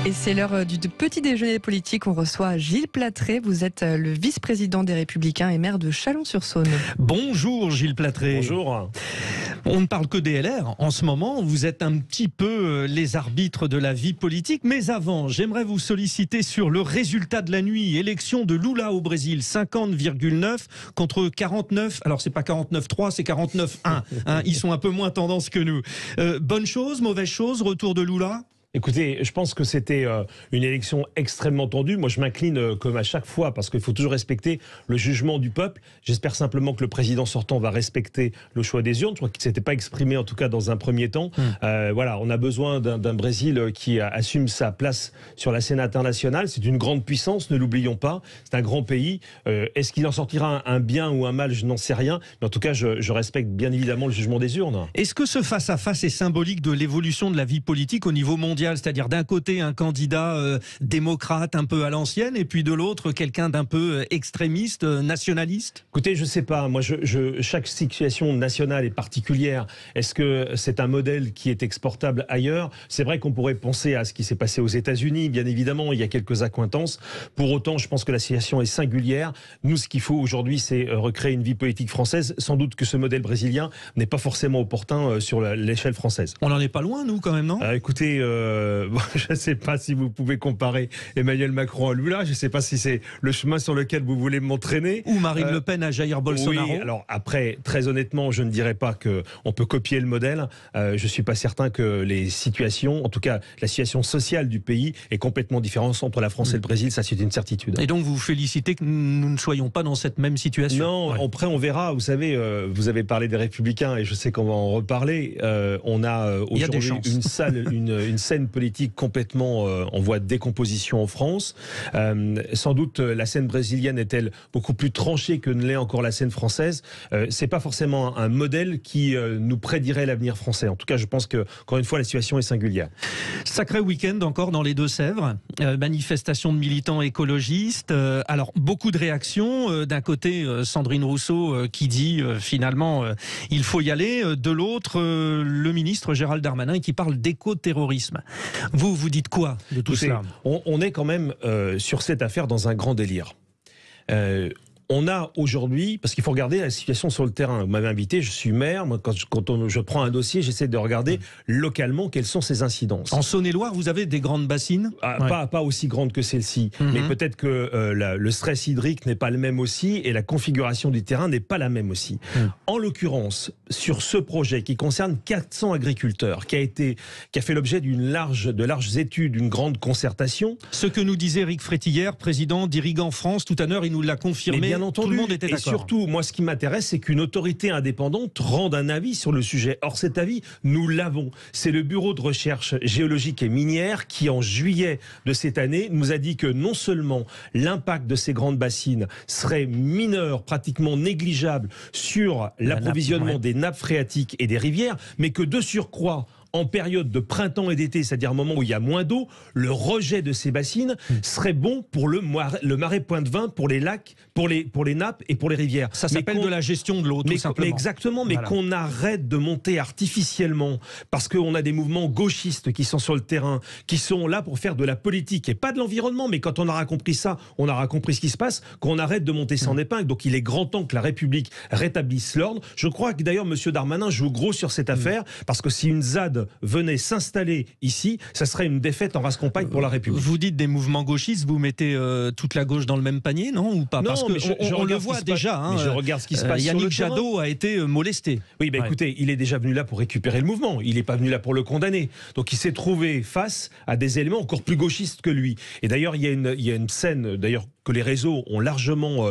Et c'est l'heure du petit déjeuner politique. On reçoit Gilles Platré. Vous êtes le vice-président des Républicains et maire de Chalon-sur-Saône. Bonjour Gilles Platré. Bonjour. On ne parle que des LR en ce moment. Vous êtes un petit peu les arbitres de la vie politique. Mais avant, j'aimerais vous solliciter sur le résultat de la nuit. Élection de Lula au Brésil, 50,9 contre 49. Alors c'est pas 49,3, c'est 49,1. Ils sont un peu moins tendance que nous. Bonne chose, mauvaise chose, retour de Lula ? Écoutez, je pense que c'était une élection extrêmement tendue. Moi, je m'incline comme à chaque fois parce qu'il faut toujours respecter le jugement du peuple. J'espère simplement que le président sortant va respecter le choix des urnes. Je crois qu'il ne s'était pas exprimé, en tout cas, dans un premier temps. Voilà, on a besoin d'un Brésil qui assume sa place sur la scène internationale. C'est une grande puissance, ne l'oublions pas. C'est un grand pays. Est-ce qu'il en sortira un bien ou un mal? Je n'en sais rien. Mais en tout cas, je respecte bien évidemment le jugement des urnes. Est-ce que ce face-à-face est symbolique de l'évolution de la vie politique au niveau mondial? C'est-à-dire d'un côté un candidat démocrate un peu à l'ancienne et puis de l'autre quelqu'un d'un peu extrémiste, nationaliste? Écoutez, je ne sais pas. Moi, chaque situation nationale est particulière. Est-ce que c'est un modèle qui est exportable ailleurs? C'est vrai qu'on pourrait penser à ce qui s'est passé aux États-Unis. Bien évidemment, il y a quelques accointances. Pour autant, je pense que la situation est singulière. Nous, ce qu'il faut aujourd'hui, c'est recréer une vie politique française. Sans doute que ce modèle brésilien n'est pas forcément opportun sur l'échelle française. On n'en est pas loin, nous, quand même, non? Écoutez, je ne sais pas si vous pouvez comparer Emmanuel Macron à Lula. Je ne sais pas si c'est le chemin sur lequel vous voulez m'entraîner. Ou Marine Le Pen à Jair Bolsonaro. Oui, alors après, très honnêtement, je ne dirais pas qu'on peut copier le modèle. Je ne suis pas certain que les situations, en tout cas la situation sociale du pays, est complètement différente entre la France et le Brésil. Ça, c'est une certitude. Et donc, vous félicitez que nous ne soyons pas dans cette même situation? Non, ouais. Après, on verra. Vous savez, vous avez parlé des Républicains et je sais qu'on va en reparler. On a aujourd'hui une scène politique complètement en voie de décomposition en France. Sans doute, la scène brésilienne est-elle beaucoup plus tranchée que ne l'est encore la scène française. C'est pas forcément un modèle qui nous prédirait l'avenir français. En tout cas, je pense que, encore une fois, la situation est singulière. Sacré week-end encore dans les Deux-Sèvres. Manifestation de militants écologistes. Alors, beaucoup de réactions. D'un côté, Sandrine Rousseau qui dit finalement il faut y aller. De l'autre, le ministre Gérald Darmanin qui parle d'éco-terrorisme. Vous dites quoi de tout cela? On est quand même sur cette affaire dans un grand délire. On a aujourd'hui, parce qu'il faut regarder la situation sur le terrain. Vous m'avez invité, je suis maire. Moi, quand je prends un dossier, j'essaie de regarder localement quelles sont ses incidences. En Saône-et-Loire, vous avez des grandes bassines? Pas aussi grandes que celle-ci, mais peut-être que le stress hydrique n'est pas le même aussi et la configuration du terrain n'est pas la même aussi. En l'occurrence, sur ce projet qui concerne 400 agriculteurs, qui a fait l'objet de larges études, d'une grande concertation. Ce que nous disait Eric Frétillère, président d'Irrigant France, tout à l'heure, il nous l'a confirmé. Entendu, tout le monde était d'accord. Et surtout, moi, ce qui m'intéresse, c'est qu'une autorité indépendante rende un avis sur le sujet. Or, cet avis, nous l'avons. C'est le Bureau de recherche géologique et minière qui, en juillet de cette année, nous a dit que non seulement l'impact de ces grandes bassines serait mineur, pratiquement négligeable sur l'approvisionnement des nappes phréatiques et des rivières, mais que de surcroît, en période de printemps et d'été, c'est-à-dire un moment où il y a moins d'eau, le rejet de ces bassines serait bon pour le marais point de vin, pour les lacs, pour les nappes et pour les rivières. Ça s'appelle de la gestion de l'eau, tout simplement. Exactement, mais voilà. Qu'on arrête de monter artificiellement, parce qu'on a des mouvements gauchistes qui sont sur le terrain, qui sont là pour faire de la politique et pas de l'environnement. Mais quand on aura compris ça, on aura compris ce qui se passe, qu'on arrête de monter sans épingle. Donc il est grand temps que la République rétablisse l'ordre. Je crois que d'ailleurs M. Darmanin joue gros sur cette affaire, parce que si une ZAD venait s'installer ici, ça serait une défaite en race campagne pour la République. Vous dites des mouvements gauchistes, vous mettez toute la gauche dans le même panier, non? Ou pas? Parce qu'on le voit déjà. Je regarde ce qui se passe. Yannick Jadot a été molesté. Oui, écoutez, il est déjà venu là pour récupérer le mouvement. Il n'est pas venu là pour le condamner. Donc il s'est trouvé face à des éléments encore plus gauchistes que lui. Et d'ailleurs, il y a une scène, d'ailleurs, que les réseaux ont largement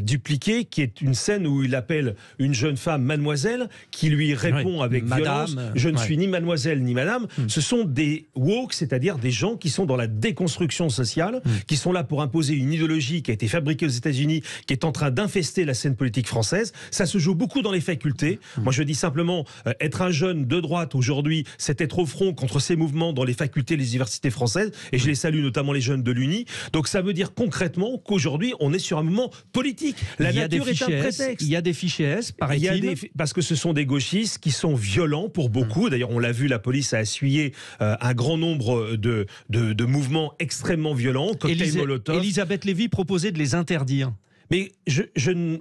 dupliqué, qui est une scène où il appelle une jeune femme mademoiselle, qui lui répond avec violence. Je ne suis ni mademoiselle ni madame. Ce sont des woke, c'est-à-dire des gens qui sont dans la déconstruction sociale, qui sont là pour imposer une idéologie qui a été fabriquée aux États-Unis, qui est en train d'infester la scène politique française. Ça se joue beaucoup dans les facultés. Moi, je dis simplement, être un jeune de droite aujourd'hui, c'est être au front contre ces mouvements dans les facultés, les universités françaises. Et je les salue, notamment les jeunes de l'Uni. Donc ça veut dire concrètement évident qu'aujourd'hui, on est sur un mouvement politique. La nature est un prétexte. Il y a des fichiers S, paraît-il. Parce que ce sont des gauchistes qui sont violents pour beaucoup. D'ailleurs, on l'a vu, la police a essuyé un grand nombre de mouvements extrêmement violents. Cocktail Molotov. Elisabeth Lévy proposait de les interdire. Mais,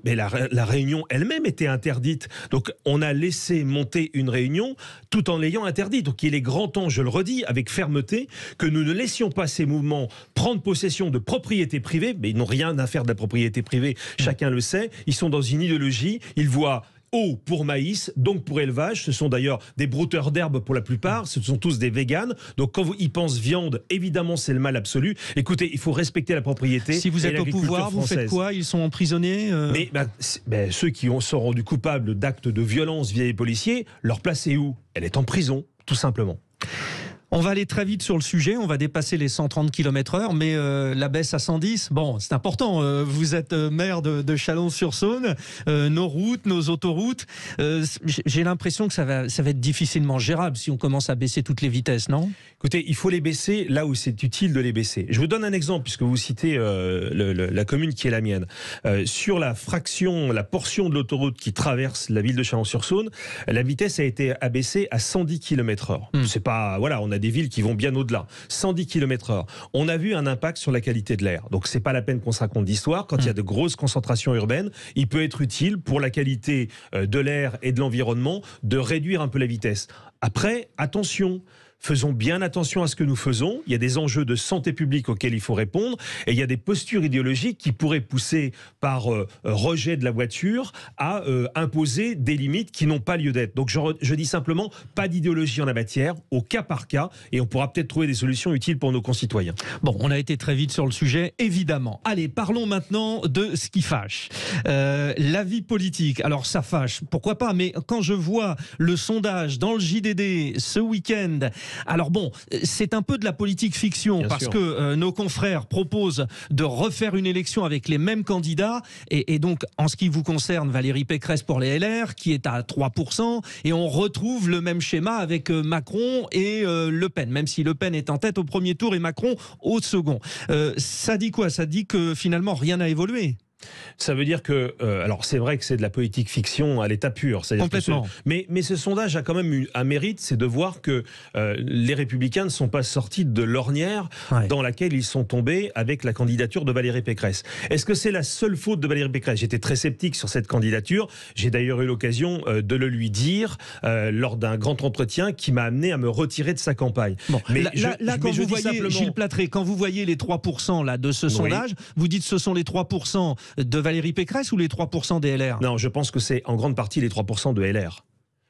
la réunion elle-même était interdite. Donc on a laissé monter une réunion tout en l'ayant interdite. Donc il est grand temps, je le redis avec fermeté, que nous ne laissions pas ces mouvements prendre possession de propriétés privées. Mais ils n'ont rien à faire de la propriété privée, chacun le sait. Ils sont dans une idéologie, ils voient eau pour maïs, donc pour élevage. Ce sont d'ailleurs des brouteurs d'herbe pour la plupart. Ce sont tous des véganes. Donc quand ils pensent viande, évidemment, c'est le mal absolu. Écoutez, il faut respecter la propriété. Si vous êtes au pouvoir, vous faites quoi? Ils sont emprisonnés ceux qui sont rendus coupables d'actes de violence via les policiers, leur place est où? Elle est en prison, tout simplement. On va aller très vite sur le sujet, on va dépasser les 130 km/h, mais la baisse à 110, bon, c'est important. Vous êtes maire de Chalon-sur-Saône, nos routes, nos autoroutes. J'ai l'impression que ça va être difficilement gérable si on commence à baisser toutes les vitesses, non? Écoutez, il faut les baisser là où c'est utile de les baisser. Je vous donne un exemple, puisque vous citez la commune qui est la mienne. Sur la portion de l'autoroute qui traverse la ville de Chalon-sur-Saône, la vitesse a été abaissée à 110 km/h. C'est pas, voilà, on a des villes qui vont bien au-delà. 110 km/h. On a vu un impact sur la qualité de l'air. Donc c'est pas la peine qu'on se raconte d'histoire. Quand il y a de grosses concentrations urbaines, il peut être utile pour la qualité de l'air et de l'environnement de réduire un peu la vitesse. Après, attention. Faisons bien attention à ce que nous faisons. Il y a des enjeux de santé publique auxquels il faut répondre. Et il y a des postures idéologiques qui pourraient pousser par rejet de la voiture à imposer des limites qui n'ont pas lieu d'être. Donc je dis simplement, pas d'idéologie en la matière, au cas par cas. Et on pourra peut-être trouver des solutions utiles pour nos concitoyens. Bon, on a été très vite sur le sujet, évidemment. Allez, parlons maintenant de ce qui fâche. La vie politique. Alors ça fâche, pourquoi pas. Mais quand je vois le sondage dans le JDD ce week-end... Alors bon, c'est un peu de la politique fiction, bien parce sûr. Que nos confrères proposent de refaire une élection avec les mêmes candidats et donc en ce qui vous concerne, Valérie Pécresse pour les LR qui est à 3% et on retrouve le même schéma avec Macron et Le Pen, même si Le Pen est en tête au premier tour et Macron au second. Ça dit quoi? Ça dit que finalement rien n'a évolué. Ça veut dire que, alors c'est vrai que c'est de la politique fiction à l'état pur. Complètement. Mais ce sondage a quand même eu un mérite, c'est de voir que les Républicains ne sont pas sortis de l'ornière dans laquelle ils sont tombés avec la candidature de Valérie Pécresse. Est-ce que c'est la seule faute de Valérie Pécresse? J'étais très sceptique sur cette candidature. J'ai d'ailleurs eu l'occasion de le lui dire lors d'un grand entretien qui m'a amené à me retirer de sa campagne. Bon, mais quand vous voyez, simplement... Gilles Platré, quand vous voyez les 3% là, de ce sondage, vous dites ce sont les 3% de Valérie Pécresse ou les 3% des LR? Non, je pense que c'est en grande partie les 3% de LR.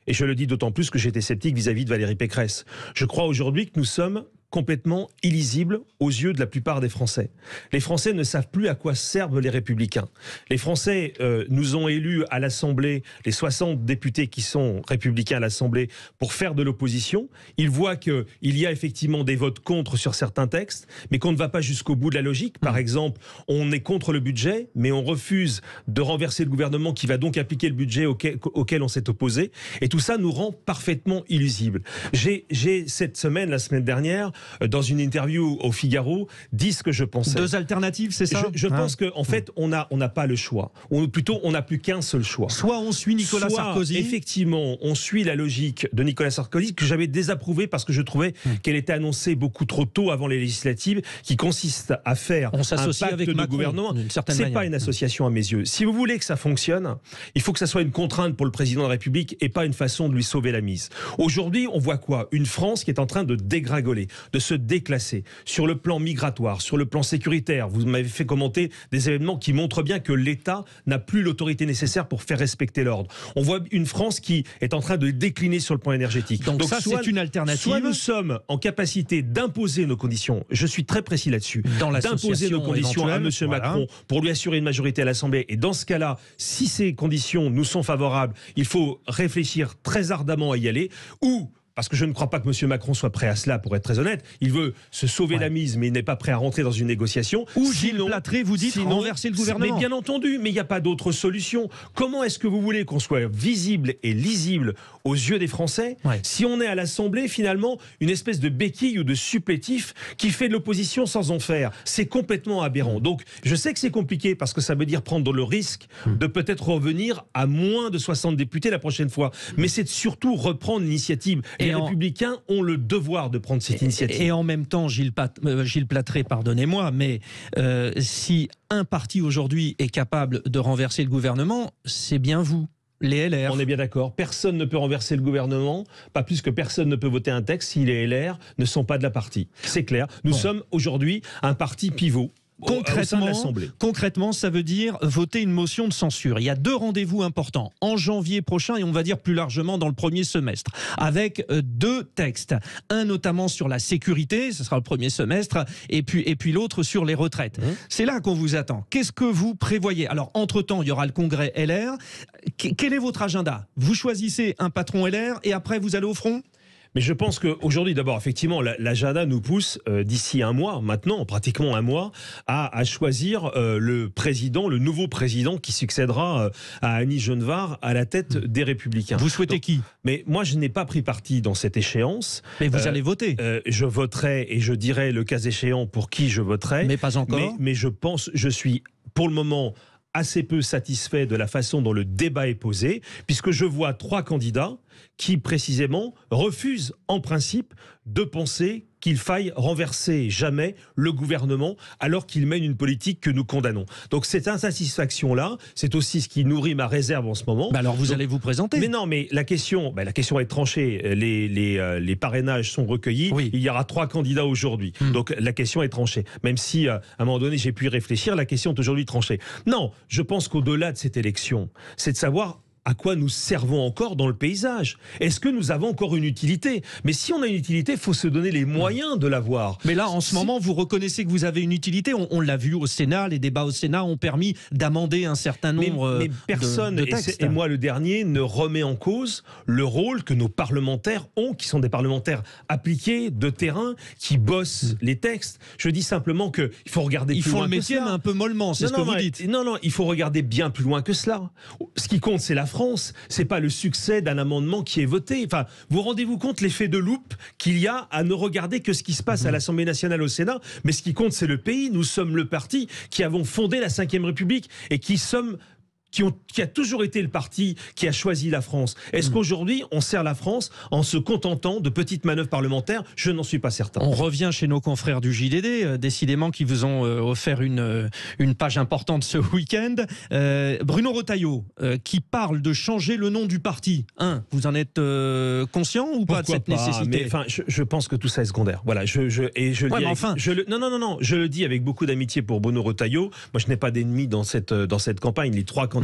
Et je le dis d'autant plus que j'étais sceptique vis-à-vis de Valérie Pécresse. Je crois aujourd'hui que nous sommes complètement illisible aux yeux de la plupart des Français. Les Français ne savent plus à quoi servent les Républicains. Les Français nous ont élus à l'Assemblée, les 60 députés qui sont républicains à l'Assemblée, pour faire de l'opposition. Ils voient qu'il y a effectivement des votes contre sur certains textes, mais qu'on ne va pas jusqu'au bout de la logique. Par exemple, on est contre le budget, mais on refuse de renverser le gouvernement qui va donc appliquer le budget auquel on s'est opposé. Et tout ça nous rend parfaitement illisibles. J'ai cette semaine, la semaine dernière, dans une interview au Figaro, dit ce que je pensais. 2 alternatives, c'est ça? Je pense qu'en fait, on n'a pas le choix. Plutôt, on n'a plus qu'un seul choix. Soit on suit Nicolas Sarkozy. Effectivement, on suit la logique de Nicolas Sarkozy, que j'avais désapprouvée parce que je trouvais qu'elle était annoncée beaucoup trop tôt avant les législatives, qui consiste à faire un pacte avec de gouvernement. C'est pas une association à mes yeux. Si vous voulez que ça fonctionne, il faut que ça soit une contrainte pour le président de la République et pas une façon de lui sauver la mise. Aujourd'hui, on voit quoi? Une France qui est en train de dégringoler, de se déclasser sur le plan migratoire, sur le plan sécuritaire. Vous m'avez fait commenter des événements qui montrent bien que l'État n'a plus l'autorité nécessaire pour faire respecter l'ordre. On voit une France qui est en train de décliner sur le plan énergétique. Donc ça, c'est une alternative. Soit nous sommes en capacité d'imposer nos conditions, je suis très précis là-dessus, d'imposer nos conditions à M. Macron pour lui assurer une majorité à l'Assemblée. Et dans ce cas-là, si ces conditions nous sont favorables, il faut réfléchir très ardemment à y aller, ou parce que je ne crois pas que M. Macron soit prêt à cela, pour être très honnête. Il veut se sauver la mise, mais il n'est pas prêt à rentrer dans une négociation. Ou Gilles Platré, vous dites renverser le gouvernement. Mais bien entendu, mais il n'y a pas d'autre solution. Comment est-ce que vous voulez qu'on soit visible et lisible aux yeux des Français si on est à l'Assemblée, finalement, une espèce de béquille ou de supplétif qui fait de l'opposition sans en faire? C'est complètement aberrant. Donc, je sais que c'est compliqué parce que ça veut dire prendre le risque de peut-être revenir à moins de 60 députés la prochaine fois. Mais c'est surtout reprendre l'initiative. Les Républicains ont le devoir de prendre cette initiative. Et en même temps, Gilles Platré, pardonnez-moi, mais si un parti aujourd'hui est capable de renverser le gouvernement, c'est bien vous. Les LR. On est bien d'accord. Personne ne peut renverser le gouvernement, pas plus que personne ne peut voter un texte si les LR ne sont pas de la partie. C'est clair. Nous sommes aujourd'hui un parti pivot. Concrètement, ça veut dire voter une motion de censure. Il y a 2 rendez-vous importants en janvier prochain et on va dire plus largement dans le premier semestre, avec 2 textes. Un notamment sur la sécurité, ce sera le premier semestre, et puis l'autre sur les retraites. C'est là qu'on vous attend. Qu'est-ce que vous prévoyez? Alors, entre-temps, il y aura le congrès LR. Quel est votre agenda? Vous choisissez un patron LR et après vous allez au front? Mais je pense qu'aujourd'hui, d'abord, effectivement, l'agenda nous pousse d'ici un mois, maintenant, pratiquement un mois, à choisir le nouveau président qui succédera à Annie Genevard à la tête des Républicains. Vous souhaitez qui? Mais moi, je n'ai pas pris parti dans cette échéance. Mais vous allez voter. Je voterai et je dirai le cas échéant pour qui je voterai. Mais pas encore. Mais je suis pour le moment assez peu satisfait de la façon dont le débat est posé, puisque je vois 3 candidats qui, précisément, refusent en principe de penser qu'il faille renverser jamais le gouvernement alors qu'il mène une politique que nous condamnons. Donc cette insatisfaction-là, c'est aussi ce qui nourrit ma réserve en ce moment. Alors vous allez vous présenter. Mais non, mais la question est tranchée. Les parrainages sont recueillis. Oui. Il y aura 3 candidats aujourd'hui. Donc la question est tranchée. Même si, à un moment donné, j'ai pu y réfléchir, la question est aujourd'hui tranchée. Non, je pense qu'au-delà de cette élection, c'est de savoir à quoi nous servons encore dans le paysage. Est-ce que nous avons encore une utilité? Mais si on a une utilité, il faut se donner les moyens de l'avoir. Mais là, en ce moment, vous reconnaissez que vous avez une utilité. On l'a vu au Sénat, les débats au Sénat ont permis d'amender un certain nombre mais personne, de textes. Et moi le dernier, ne remet en cause le rôle que nos parlementaires ont, qui sont des parlementaires appliqués, de terrain, qui bossent les textes. Je dis simplement qu'il faut regarder plus loin que cela. Ils font le métier, mais un peu mollement, c'est ce que vous dites. Non, il faut regarder bien plus loin que cela. Ce qui compte, c'est la France, c'est pas le succès d'un amendement qui est voté. Enfin, vous rendez-vous compte l'effet de loupe qu'il y a à ne regarder que ce qui se passe à l'Assemblée nationale, au Sénat, mais ce qui compte, c'est le pays. Nous sommes le parti qui avons fondé la Ve République et qui a toujours été le parti qui a choisi la France. Est-ce qu'aujourd'hui, on sert la France en se contentant de petites manœuvres parlementaires? Je n'en suis pas certain. On revient chez nos confrères du JDD, décidément, qui vous ont offert une page importante ce week-end. Bruno Retailleau, qui parle de changer le nom du parti. Vous en êtes conscient ou pas de cette nécessité? Enfin, je pense que tout ça est secondaire. Voilà, je le dis avec beaucoup d'amitié pour Bruno Retailleau. Moi, je n'ai pas d'ennemis dans cette campagne. Les 3 candidats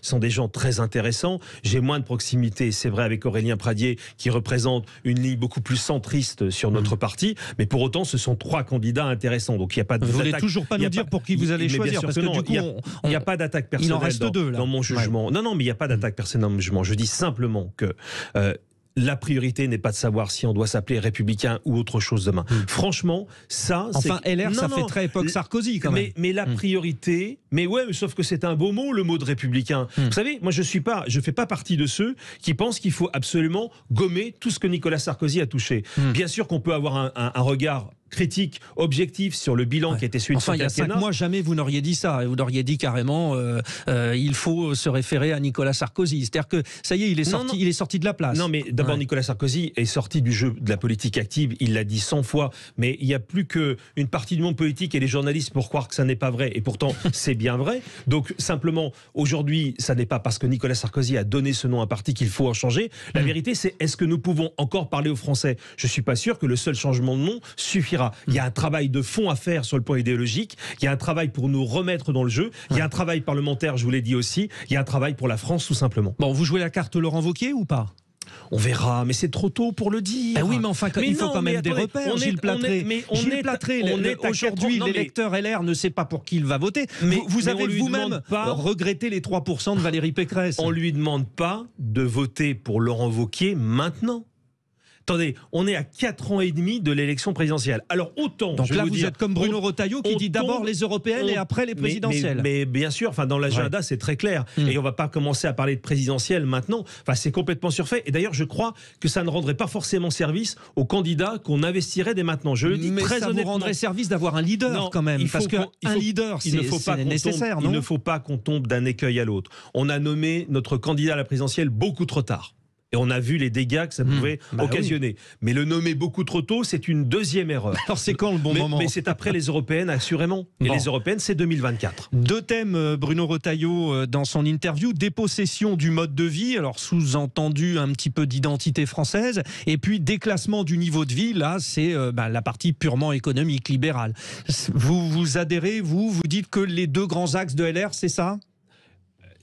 sont des gens très intéressants. J'ai moins de proximité, c'est vrai, avec Aurélien Pradié, qui représente une ligne beaucoup plus centriste sur notre parti, mais pour autant, ce sont 3 candidats intéressants. Donc il n'y a pas de. Vous voulez toujours pas nous dire pour qui vous allez choisir, parce que du coup, il n'y a pas d'attaque personnelle. Il en reste 2 là. Dans mon jugement. Ouais. Non, mais il n'y a pas d'attaque personnelle dans mon jugement. Je dis simplement que la priorité n'est pas de savoir si on doit s'appeler républicain ou autre chose demain. Franchement, ça... Enfin, LR, ça fait très époque Sarkozy, quand même. Mais la priorité... Mais sauf que c'est un beau mot, le mot de républicain. Vous savez, moi, je fais pas partie de ceux qui pensent qu'il faut absolument gommer tout ce que Nicolas Sarkozy a touché. Bien sûr qu'on peut avoir un regard critique, objectif sur le bilan qui a été celui de son quinquennat. Il y a 5 mois, jamais vous n'auriez dit ça. Vous l'auriez dit carrément, il faut se référer à Nicolas Sarkozy. C'est-à-dire que, ça y est, il est sorti de la place. Non, mais d'abord, Nicolas Sarkozy est sorti du jeu de la politique active, il l'a dit 100 fois, mais il n'y a plus qu'une partie du monde politique et les journalistes pour croire que ça n'est pas vrai, et pourtant, c'est bien vrai. Donc, simplement, aujourd'hui, ça n'est pas parce que Nicolas Sarkozy a donné ce nom à un parti qu'il faut en changer. La vérité, c'est est-ce que nous pouvons encore parler aux Français? Je ne suis pas sûr que le seul changement de nom suffira. Il y a un travail de fond à faire sur le plan idéologique, il y a un travail pour nous remettre dans le jeu, il y a un travail parlementaire, je vous l'ai dit aussi, il y a un travail pour la France tout simplement. Bon, vous jouez la carte Laurent Wauquiez ou pas? On verra, mais c'est trop tôt pour le dire. Oui, mais enfin, il faut quand même des repères, Gilles Platré. Gilles Platré, aujourd'hui, l'électeur LR ne sait pas pour qui il va voter. Vous avez vous-même regretté les 3% de Valérie Pécresse. On ne lui demande pas de voter pour Laurent Wauquiez maintenant. Attendez, on est à 4 ans et demi de l'élection présidentielle. Alors autant, donc je là vais vous dire, êtes comme Bruno Retailleau qui dit d'abord les européennes et après les présidentielles. Mais bien sûr, enfin dans l'agenda c'est très clair. Et on va pas commencer à parler de présidentielle maintenant. Enfin c'est complètement surfait. Et d'ailleurs je crois que ça ne rendrait pas forcément service aux candidats qu'on investirait dès maintenant. Je le dis très ça honnêtement. vous rendrait service d'avoir un leader quand même, parce qu'un leader c'est nécessaire, non ? Il ne faut pas qu'on tombe d'un écueil à l'autre. On a nommé notre candidat à la présidentielle beaucoup trop tard. Et on a vu les dégâts que ça pouvait occasionner. Oui. Mais le nommer beaucoup trop tôt, c'est une deuxième erreur. Alors c'est quand le bon moment ? Mais c'est après les européennes, assurément. Et les européennes, c'est 2024. Deux thèmes, Bruno Retailleau, dans son interview. Dépossession du mode de vie, alors sous-entendu un petit peu d'identité française. Et puis déclassement du niveau de vie, là, c'est la partie purement économique, libérale. Vous adhérez, vous dites que les deux grands axes de LR, c'est ça ?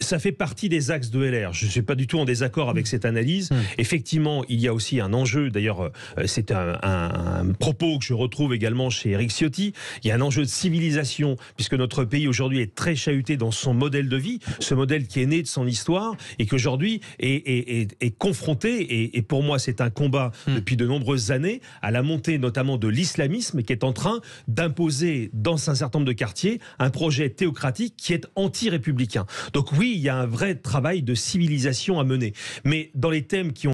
Ça fait partie des axes de LR. Je ne suis pas du tout en désaccord avec cette analyse. Effectivement, il y a aussi un enjeu. D'ailleurs, c'est un propos que je retrouve également chez Éric Ciotti. Il y a un enjeu de civilisation, puisque notre pays aujourd'hui est très chahuté dans son modèle de vie, ce modèle qui est né de son histoire et qui aujourd'hui est confronté, et pour moi c'est un combat depuis de nombreuses années, à la montée notamment de l'islamisme qui est en train d'imposer dans un certain nombre de quartiers un projet théocratique qui est anti-républicain. Donc oui, il y a un vrai travail de civilisation à mener. Mais dans les thèmes qui ont